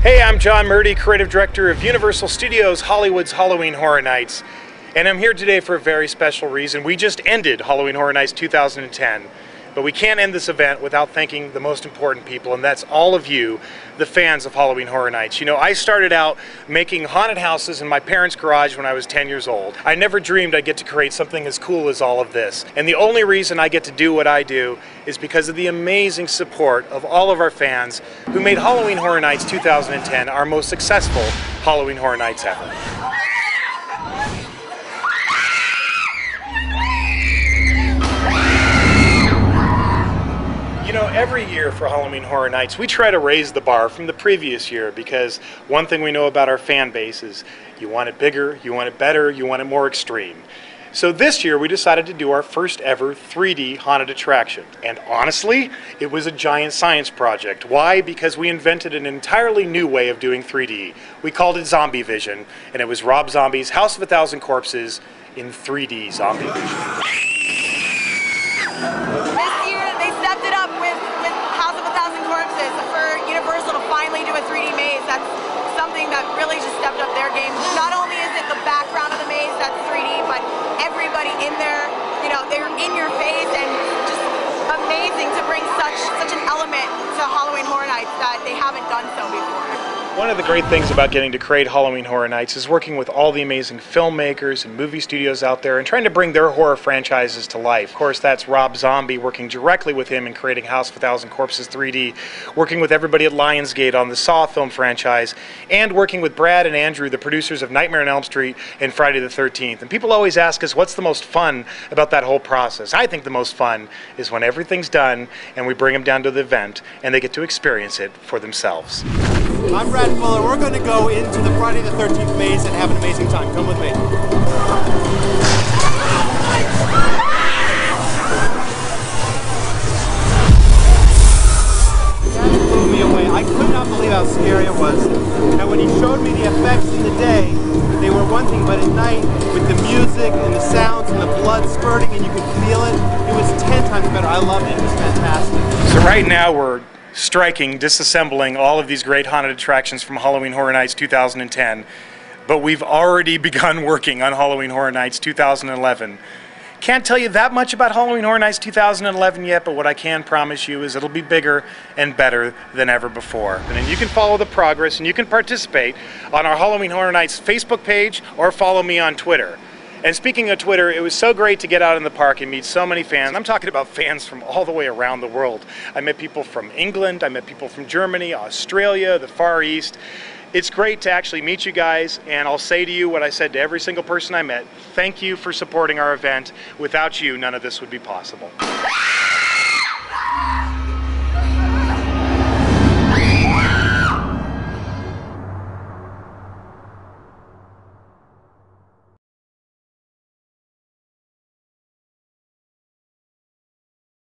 Hey, I'm John Murdy, Creative Director of Universal Studios Hollywood's Halloween Horror Nights, and I'm here today for a very special reason. We just ended Halloween Horror Nights 2010, but we can't end this event without thanking the most important people, and that's all of you, the fans of Halloween Horror Nights. You know, I started out making haunted houses in my parents' garage when I was 10 years old. I never dreamed I'd get to create something as cool as all of this. And the only reason I get to do what I do is because of the amazing support of all of our fans who made Halloween Horror Nights 2010 our most successful Halloween Horror Nights ever. You know, every year for Halloween Horror Nights, we try to raise the bar from the previous year because one thing we know about our fan base is you want it bigger, you want it better, you want it more extreme. So this year we decided to do our first ever 3D haunted attraction. And honestly, it was a giant science project. Why? Because we invented an entirely new way of doing 3D. We called it Zombievision, and it was Rob Zombie's House of a Thousand Corpses in 3D Zombievision. For Universal to finally do a 3D maze, that's something that really just stepped up their game. Not only is it the background of the maze that's 3D, but everybody in there, you know, they're in your face, and just amazing to bring such an element to Halloween Horror Nights that they haven't done so before. One of the great things about getting to create Halloween Horror Nights is working with all the amazing filmmakers and movie studios out there and trying to bring their horror franchises to life. Of course, that's Rob Zombie, working directly with him in creating House of a Thousand Corpses 3D, working with everybody at Lionsgate on the Saw film franchise, and working with Brad and Andrew, the producers of Nightmare on Elm Street and Friday the 13th. And people always ask us, what's the most fun about that whole process? I think the most fun is when everything's done and we bring them down to the event and they get to experience it for themselves. I'm Brad Fuller. We're going to go into the Friday the 13th maze and have an amazing time. Come with me. That blew me away. I could not believe how scary it was. And when he showed me the effects in the day, they were one thing, but at night, with the music and the sounds and the blood spurting and you could feel it, it was 10 times better. I loved it. It was fantastic. So right now we're disassembling all of these great haunted attractions from Halloween Horror Nights 2010, but we've already begun working on Halloween Horror Nights 2011. Can't tell you that much about Halloween Horror Nights 2011 yet, but what I can promise you is it'll be bigger and better than ever before. And you can follow the progress and you can participate on our Halloween Horror Nights Facebook page or follow me on Twitter. And speaking of Twitter, it was so great to get out in the park and meet so many fans. I'm talking about fans from all the way around the world. I met people from England, I met people from Germany, Australia, the Far East. It's great to actually meet you guys, and I'll say to you what I said to every single person I met. Thank you for supporting our event. Without you, none of this would be possible.